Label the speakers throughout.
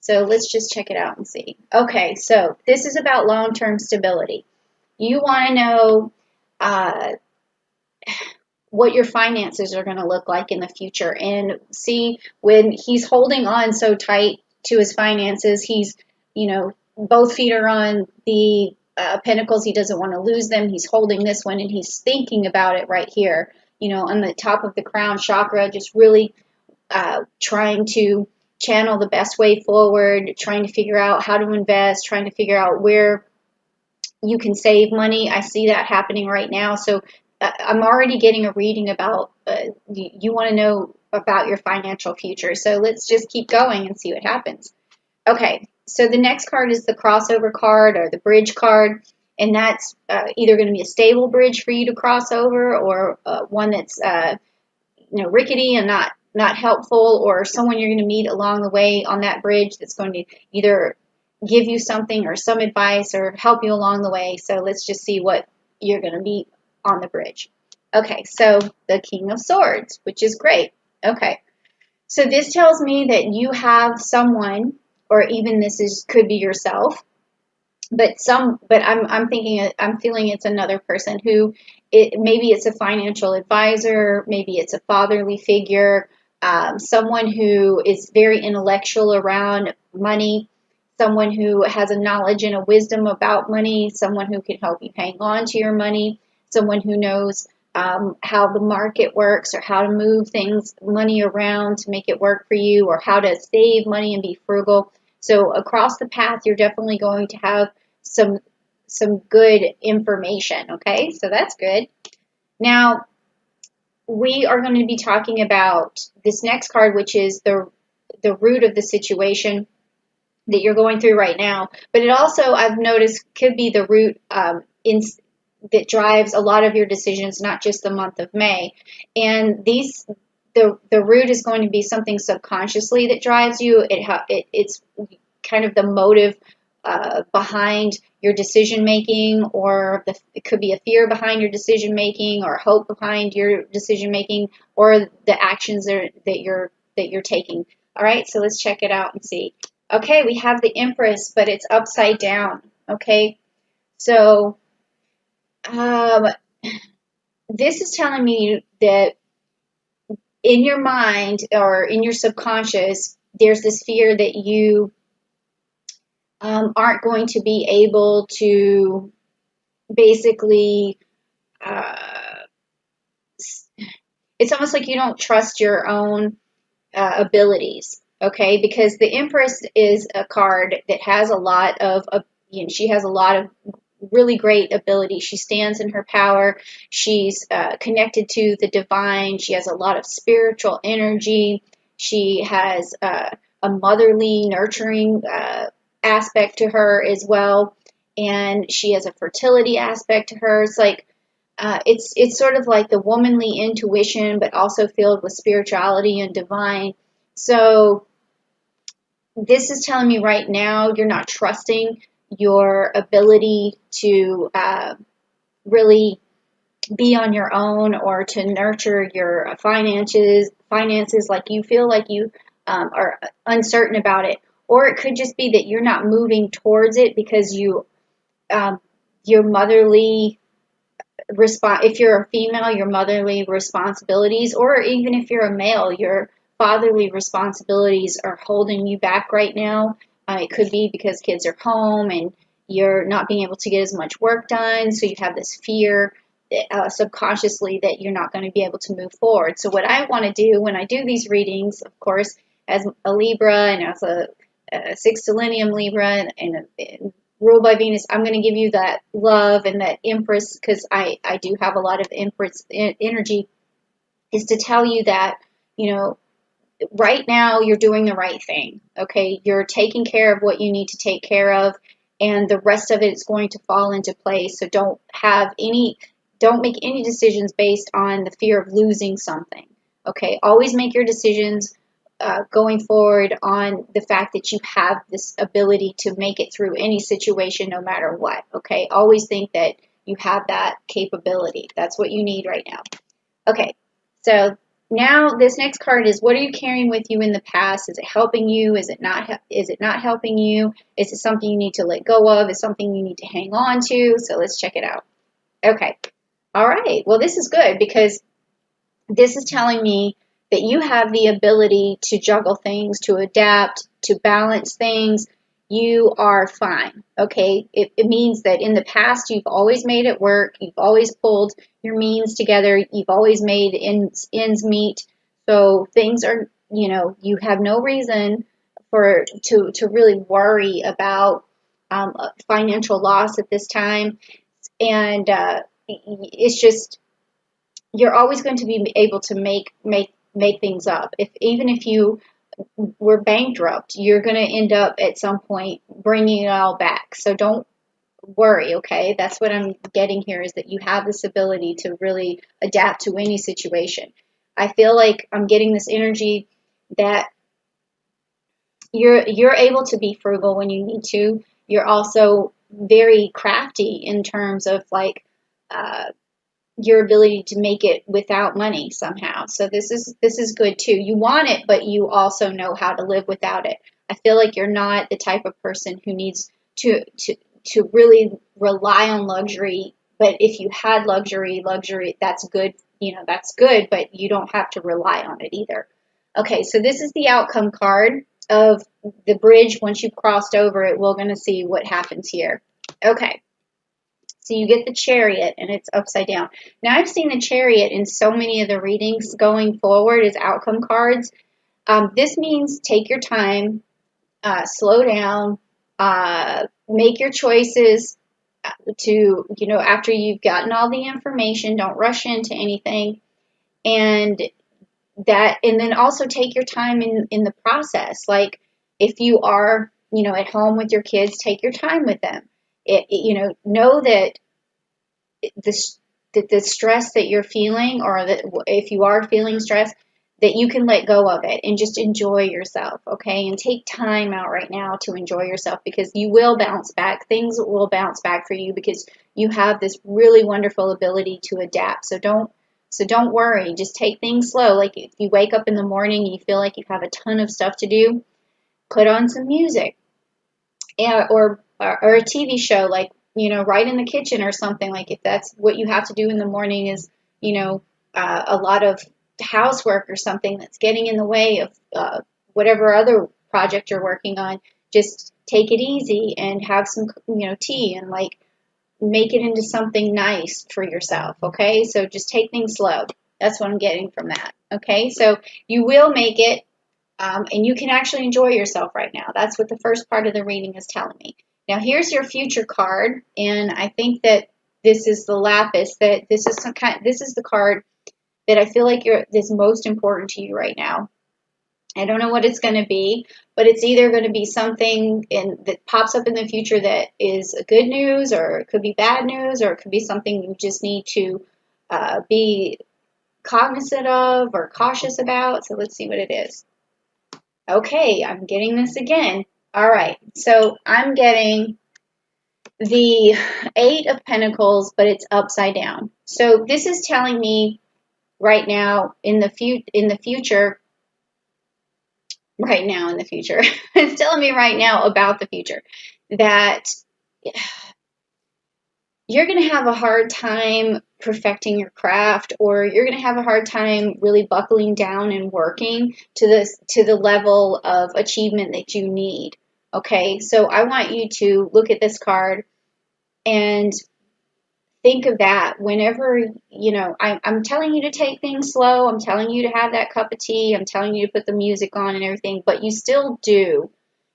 Speaker 1: So let's just check it out and see. Okay, so this is about long-term stability. You want to know what your finances are going to look like in the future, and see when he's holding on so tight to his finances, he's, both feet are on the pentacles. He doesn't want to lose them. He's holding this one and he's thinking about it right here, on the top of the crown chakra, just really trying to channel the best way forward, trying to figure out how to invest, trying to figure out where you can save money. I see that happening right now. So I'm already getting a reading about you want to know about your financial future. So let's just keep going and see what happens. Okay, so the next card is the crossover card or the bridge card, and that's either going to be a stable bridge for you to cross over, or one that's rickety and not helpful, or someone you're going to meet along the way on that bridge that's going to either give you something or some advice or help you along the way. So let's just see what you're going to meet on the bridge. Okay, so the King of Swords, which is great. Okay, so this tells me that you have someone, or even could be yourself, but I'm feeling it's another person who, maybe it's a financial advisor, maybe it's a fatherly figure, someone who is very intellectual around money, someone who has a knowledge and a wisdom about money, someone who can help you hang on to your money, someone who knows how the market works, or how to move money around to make it work for you, or how to save money and be frugal. So across the path, you're definitely going to have some good information. Okay, so that's good. Now, we are going to be talking about this next card, which is the root of the situation that you're going through right now. But it also, I've noticed, could be the root that drives a lot of your decisions, not just the month of May. And the root is going to be something subconsciously that drives you. It's kind of the motive behind your decision making, or it could be a fear behind your decision making, or hope behind your decision making, or the actions that you're taking. All right, so let's check it out and see. Okay, we have the Empress, but it's upside down. Okay, so this is telling me that in your mind, or in your subconscious, there's this fear that you aren't going to be able to basically, it's almost like you don't trust your own abilities, okay? Because the Empress is a card that has a lot of, she has a lot of really great ability. She stands in her power. She's connected to the divine. She has a lot of spiritual energy. She has a motherly, nurturing aspect to her as well, and she has a fertility aspect to her. It's like it's sort of like the womanly intuition, but also filled with spirituality and divine. So this is telling me right now you're not trusting your ability to really be on your own, or to nurture your finances like you feel like you are uncertain about it. Or it could just be that you're not moving towards it because your motherly if you're a female, your motherly responsibilities, or even if you're a male, your fatherly responsibilities are holding you back right now. It could be because kids are home and you're not being able to get as much work done, so you have this fear subconsciously that you're not going to be able to move forward. So what I want to do when I do these readings, of course, as a Libra and as a sextilenium Libra and ruled by Venus, I'm going to give you that love and that Empress, because I do have a lot of Empress energy, is to tell you that, right now you're doing the right thing. Okay, you're taking care of what you need to take care of, and the rest of it is going to fall into place. So don't make any decisions based on the fear of losing something. Okay, always make your decisions going forward on the fact that you have this ability to make it through any situation, no matter what. Okay, always think that you have that capability. That's what you need right now. Okay, so Now this next card is, what are you carrying with you in the past? Is it helping you? Is it not? Is it not helping you? Is it something you need to let go of? Is it something you need to hang on to? So let's check it out. Okay. All right. Well, this is good because this is telling me that you have the ability to juggle things, to adapt, to balance things. You are fine. Okay. It means that in the past, you've always made it work. You've always pulled your means together. You've always made ends meet. So things are, you have no reason to really worry about financial loss at this time. And it's just, you're always going to be able to make things up. Even if you were bankrupt, you're going to end up at some point bringing it all back. So don't worry, okay? That's what I'm getting here, is that you have this ability to really adapt to any situation. I feel like I'm getting this energy that you're able to be frugal when you need to. You're also very crafty in terms of like your ability to make it without money somehow. So this is good too. You want it, but you also know how to live without it. I feel like you're not the type of person who needs to really rely on luxury. But if you had luxury, that's good. That's good, but you don't have to rely on it either. Okay, so this is the outcome card of the bridge. Once you've crossed over it, we're going to see what happens here. Okay. So you get the Chariot, and it's upside down. Now, I've seen the Chariot in so many of the readings going forward as outcome cards. This means take your time, slow down, make your choices after you've gotten all the information. Don't rush into anything. And then also take your time in the process. Like if you are, at home with your kids, take your time with them. Know that the stress that you're feeling, or that if you are feeling stress, that you can let go of it and just enjoy yourself, okay? And take time out right now to enjoy yourself, because you will bounce back. Things will bounce back for you because you have this really wonderful ability to adapt. So don't worry. Just take things slow. Like if you wake up in the morning and you feel like you have a ton of stuff to do, put on some music, or a TV show, like, right in the kitchen or something. Like if that's what you have to do in the morning is, a lot of housework or something that's getting in the way of whatever other project you're working on, just take it easy and have some, tea, and like make it into something nice for yourself. Okay. So just take things slow. That's what I'm getting from that. Okay. So you will make it. And you can actually enjoy yourself right now. That's what the first part of the reading is telling me. Now here's your future card, and I think that this is the lapis. That this is the card that I feel like is most important to you right now. I don't know what it's going to be, but it's either going to be something that pops up in the future that is good news, or it could be bad news, or it could be something you just need to be cognizant of or cautious about. So let's see what it is. Okay, I'm getting this again. All right, so I'm getting the Eight of Pentacles, but it's upside down. So this is telling me right now in the future, it's telling me right now about the future that you're going to have a hard time perfecting your craft, or you're going to have a hard time really buckling down and working to the level of achievement that you need. Okay, so I want you to look at this card and think of that whenever, I'm telling you to take things slow. I'm telling you to have that cup of tea. I'm telling you to put the music on and everything, but you still do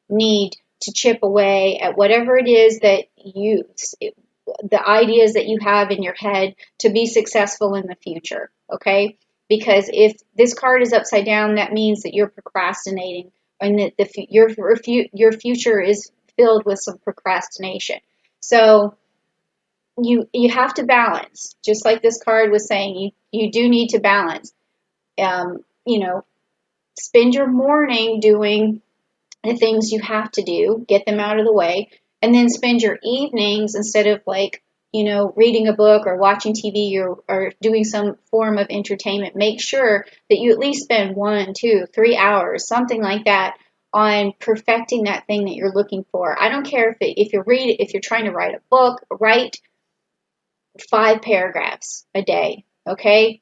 Speaker 1: need to chip away at whatever it is that the ideas that you have in your head to be successful in the future, okay? Because if this card is upside down, that means that you're procrastinating, and that your future is filled with some procrastination. So you have to balance, just like this card was saying. You do need to balance. Spend your morning doing the things you have to do, get them out of the way, and then spend your evenings, instead of like reading a book or watching TV or doing some form of entertainment, make sure that you at least spend 1, 2, 3 hours, something like that, on perfecting that thing that you're looking for. I don't care if you're trying to write a book, write 5 paragraphs a day, okay?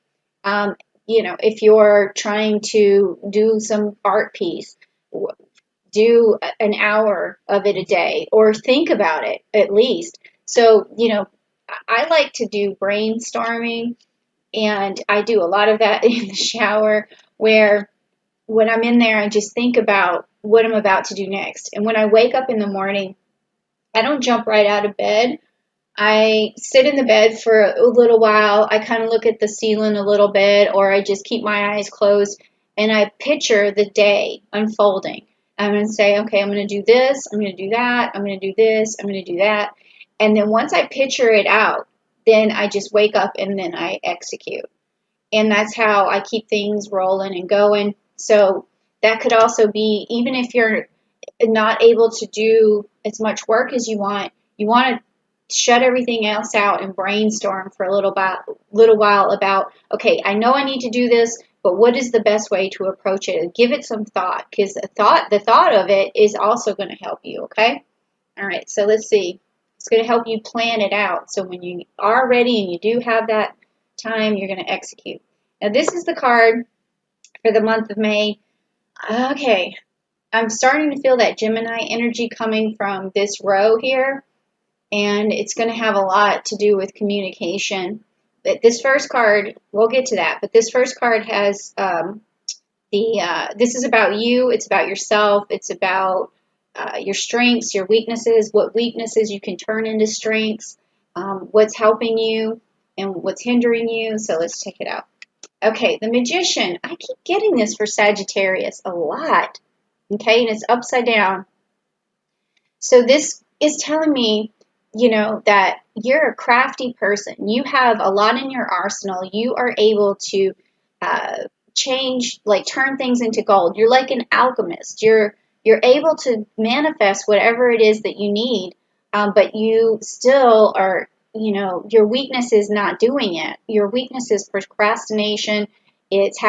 Speaker 1: If you're trying to do some art piece, do an hour of it a day, or think about it at least. So, I like to do brainstorming, and I do a lot of that in the shower, where when I'm in there, I just think about what I'm about to do next. And when I wake up in the morning, I don't jump right out of bed. I sit in the bed for a little while. I kind of look at the ceiling a little bit, or I just keep my eyes closed, and I picture the day unfolding. I'm going to say, okay, I'm going to do this, I'm going to do that, I'm going to do this, I'm going to do that. And then once I picture it out, then I just wake up and then I execute. And that's how I keep things rolling and going. So that could also be, even if you're not able to do as much work as you want to shut everything else out and brainstorm for a little while about, okay, I know I need to do this, but what is the best way to approach it? Give it some thought, because the thought of it is also going to help you, okay? All right, so let's see. It's going to help you plan it out. So when you are ready and you do have that time, you're going to execute. Now, this is the card for the month of May. Okay, I'm starting to feel that Gemini energy coming from this row here, and it's going to have a lot to do with communication. But this first card, we'll get to that, but this first card has this is about you, it's about yourself, it's about your strengths, your weaknesses, what weaknesses you can turn into strengths, what's helping you and what's hindering you. So let's check it out. Okay, the Magician. I keep getting this for Sagittarius a lot. Okay, and it's upside down. So this is telling me, that you're a crafty person. You have a lot in your arsenal. You are able to turn things into gold. You're like an alchemist. You're able to manifest whatever it is that you need, but you still are, your weakness is not doing it. Your weakness is procrastination. It's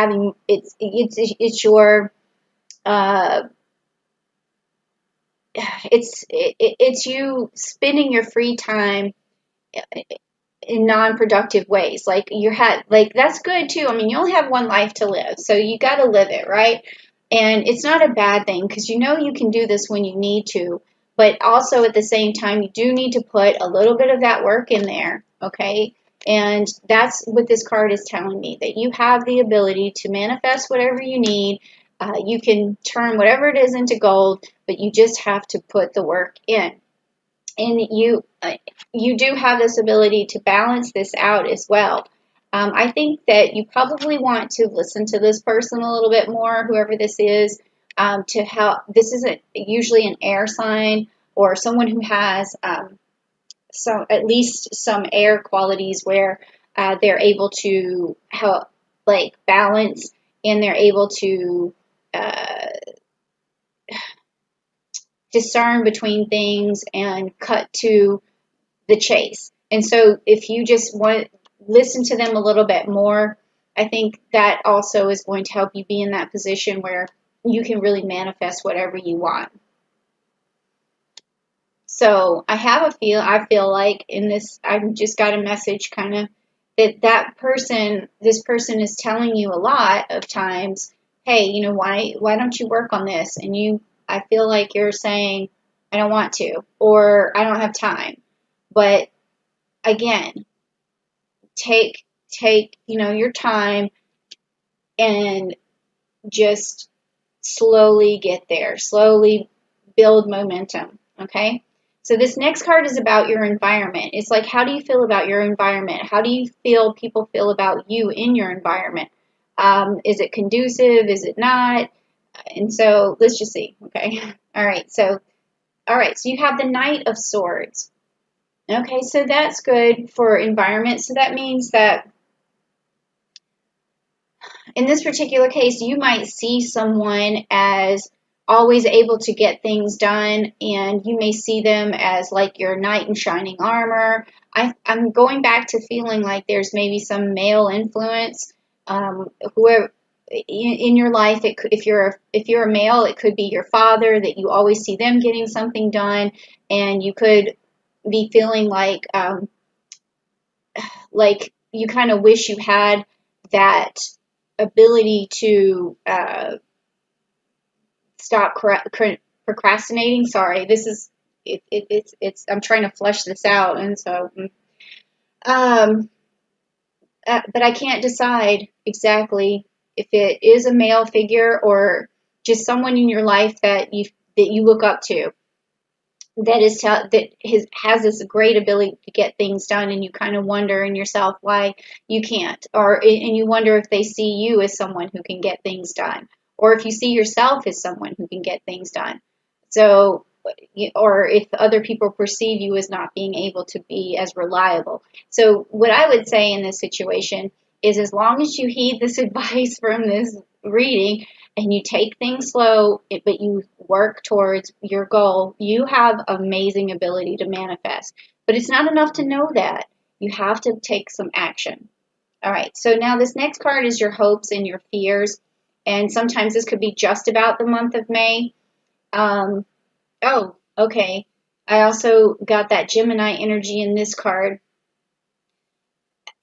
Speaker 1: your it's you spending your free time in non-productive ways. Like that's good too. I mean, you only have one life to live, so you got to live it, right? And it's not a bad thing, because you can do this when you need to, but also at the same time, you do need to put a little bit of that work in there, okay? And that's what this card is telling me, that you have the ability to manifest whatever you need. You can turn whatever it is into gold, but you just have to put the work in. And you do have this ability to balance this out as well. I think that you probably want to listen to this person a little bit more, whoever this is, to help. This is usually an air sign, or someone who has at least some air qualities, where they're able to help, like, balance, and they're able to discern between things and cut to the chase. And so if you just want to listen to them a little bit more, I think that also is going to help you be in that position where you can really manifest whatever you want. So I feel like in this, I've just got a message kind of this person is telling you a lot of times, hey, why don't you work on this? And I feel like you're saying, I don't want to, or I don't have time. But again, take your time and just slowly get there. Slowly build momentum, okay? So this next card is about your environment. It's like, how do you feel about your environment? How do you feel people feel about you in your environment? Is it conducive? Is it not? And so let's just see, okay? All right, so you have the Knight of Swords. Okay, so that's good for environment. So that means that in this particular case, you might see someone as always able to get things done, and you may see them as like your knight in shining armor. I'm going back to feeling like there's maybe some male influence, whoever in your life. If you're a male, it could be your father, that you always see them getting something done, and you could be feeling like you kind of wish you had that ability to stop procrastinating. Sorry, this is it's I'm trying to flesh this out, and so um, but I can't decide exactly if it is a male figure or just someone in your life that you look up to, that has this great ability to get things done, and you kind of wonder in yourself why you can't, and you wonder if they see you as someone who can get things done, or if you see yourself as someone who can get things done. So, or if other people perceive you as not being able to be as reliable. So, what I would say in this situation is, as long as you heed this advice from this reading, and you take things slow, but you work towards your goal, you have amazing ability to manifest. But it's not enough to know that. You have to take some action. All right, so now this next card is your hopes and your fears. And sometimes this could be just about the month of May. Oh, okay. I also got that Gemini energy in this card.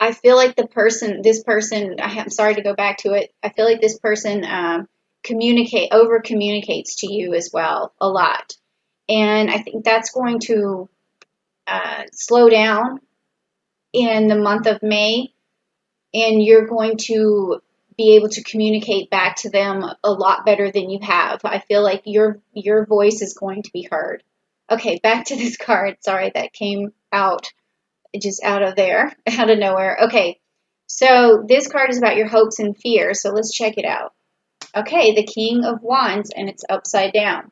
Speaker 1: I feel like this person, I'm sorry to go back to it. I feel like this person over communicates to you as well a lot. And I think that's going to slow down in the month of May, and you're going to be able to communicate back to them a lot better than you have. I feel like your voice is going to be heard. Okay, back to this card. Sorry, that came out just out of there, out of nowhere. Okay, so this card is about your hopes and fears. So let's check it out. Okay, the King of Wands, and it's upside down.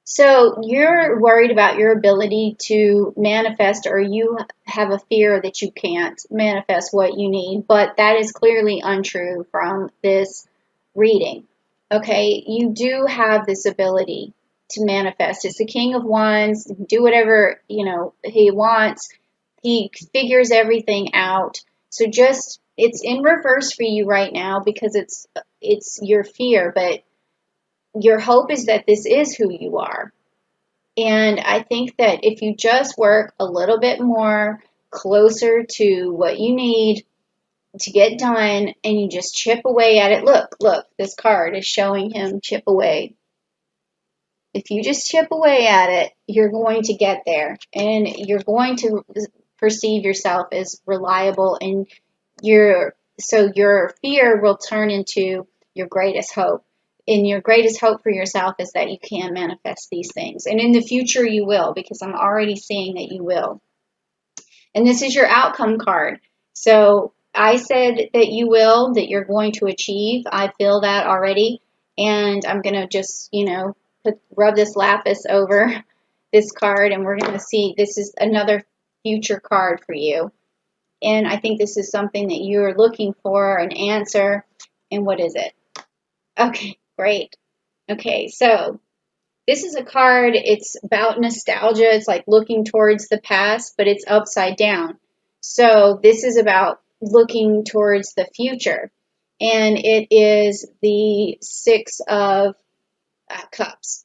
Speaker 1: So you're worried about your ability to manifest, or you have a fear that you can't manifest what you need, but that is clearly untrue from this reading. Okay, you do have this ability to manifest. It's the King of Wands, do whatever, he wants. He figures everything out. So just it's in reverse for you right now because it's your fear, but your hope is that this is who you are. And I think that if you just work a little bit more closer to what you need to get done, and you just chip away at it. Look, this card is showing him chip away. If you just chip away at it, you're going to get there, and you're going to perceive yourself as reliable, and so your fear will turn into your greatest hope. And your greatest hope for yourself is that you can manifest these things. And in the future you will, because I'm already seeing that you will. And this is your outcome card. So I said that you will, that you're going to achieve. I feel that already. And I'm going to just, rub this lapis over this card, and we're going to see this is another future card for you. And I think this is something that you're looking for, an answer. And what is it? Okay, great. Okay, so this is a card, it's about nostalgia. It's like looking towards the past, but it's upside down. So this is about looking towards the future. And it is the Six of Cups.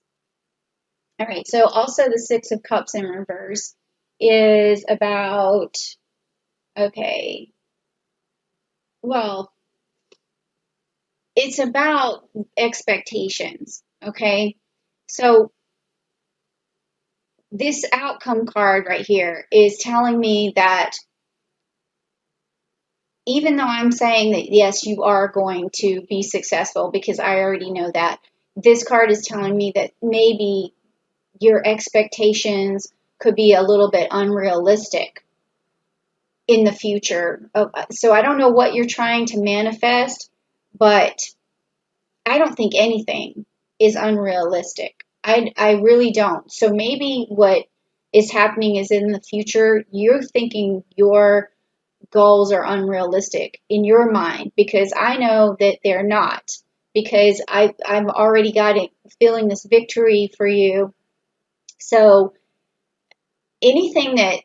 Speaker 1: All right, so also the Six of Cups in reverse is about, okay, well, it's about expectations, okay? So this outcome card right here is telling me that even though I'm saying that, yes, you are going to be successful, because I already know that, this card is telling me that maybe your expectations could be a little bit unrealistic in the future. So I don't know what you're trying to manifest, but I don't think anything is unrealistic. I really don't. So maybe what is happening is in the future, you're thinking your goals are unrealistic in your mind, because I know that they're not, because I've already got it feeling this victory for you. So anything that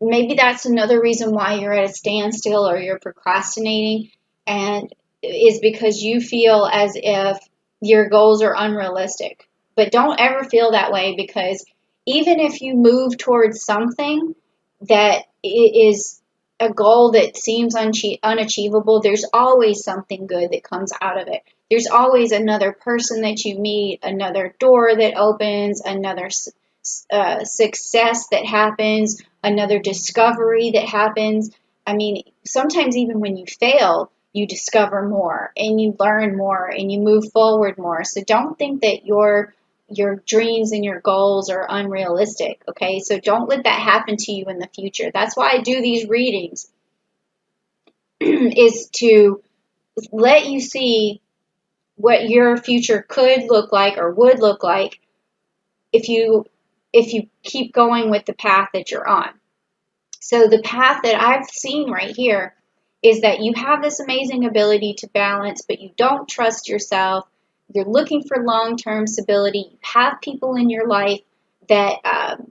Speaker 1: maybe that's another reason why you're at a standstill or you're procrastinating, and is because you feel as if your goals are unrealistic. But don't ever feel that way, because even if you move towards something that is a goal that seems unachievable, there's always something good that comes out of it. There's always another person that you meet, another door that opens, another success that happens, another discovery that happens. I mean, sometimes even when you fail, you discover more and you learn more and you move forward more. So don't think that your dreams and your goals are unrealistic, okay? So don't let that happen to you in the future. That's why I do these readings is to let you see what your future could look like or would look like if you keep going with the path that you're on. So the path that I've seen right here is that you have this amazing ability to balance, but you don't trust yourself. You're looking for long-term stability. You have people in your life that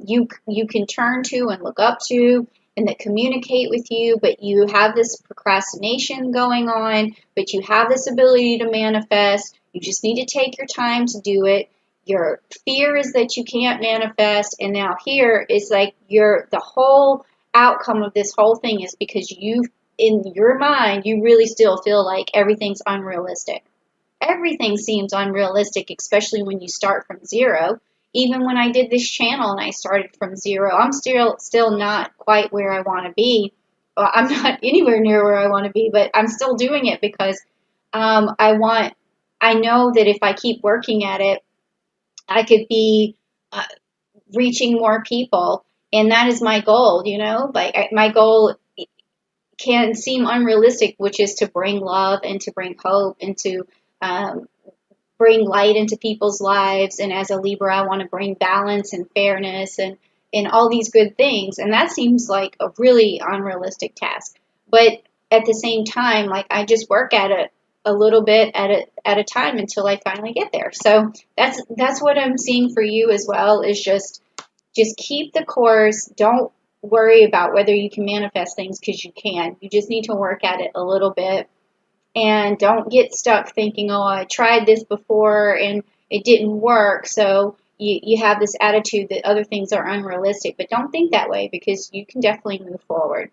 Speaker 1: you can turn to and look up to and that communicate with you, but you have this procrastination going on, but you have this ability to manifest. You just need to take your time to do it. Your fear is that you can't manifest, and now here is like the whole outcome of this whole thing is because you, in your mind, you really still feel like everything's unrealistic. Everything seems unrealistic, especially when you start from zero. Even when I did this channel and I started from zero, I'm still not quite where I want to be. Well, I'm not anywhere near where I want to be, but I'm still doing it because I know that if I keep working at it, I could be uh, reaching more people, and that is my goal. Like my goal can seem unrealistic, which is to bring love and to bring hope and to um, bring light into people's lives. And as a Libra, I want to bring balance and fairness and all these good things. And that seems like a really unrealistic task. But at the same time, like I just work at it a little bit at a time until I finally get there. So that's what I'm seeing for you as well, is just keep the course. Don't worry about whether you can manifest things, because you can. You just need to work at it a little bit. And don't get stuck thinking, oh, I tried this before and it didn't work. So you have this attitude that other things are unrealistic. But don't think that way, because you can definitely move forward.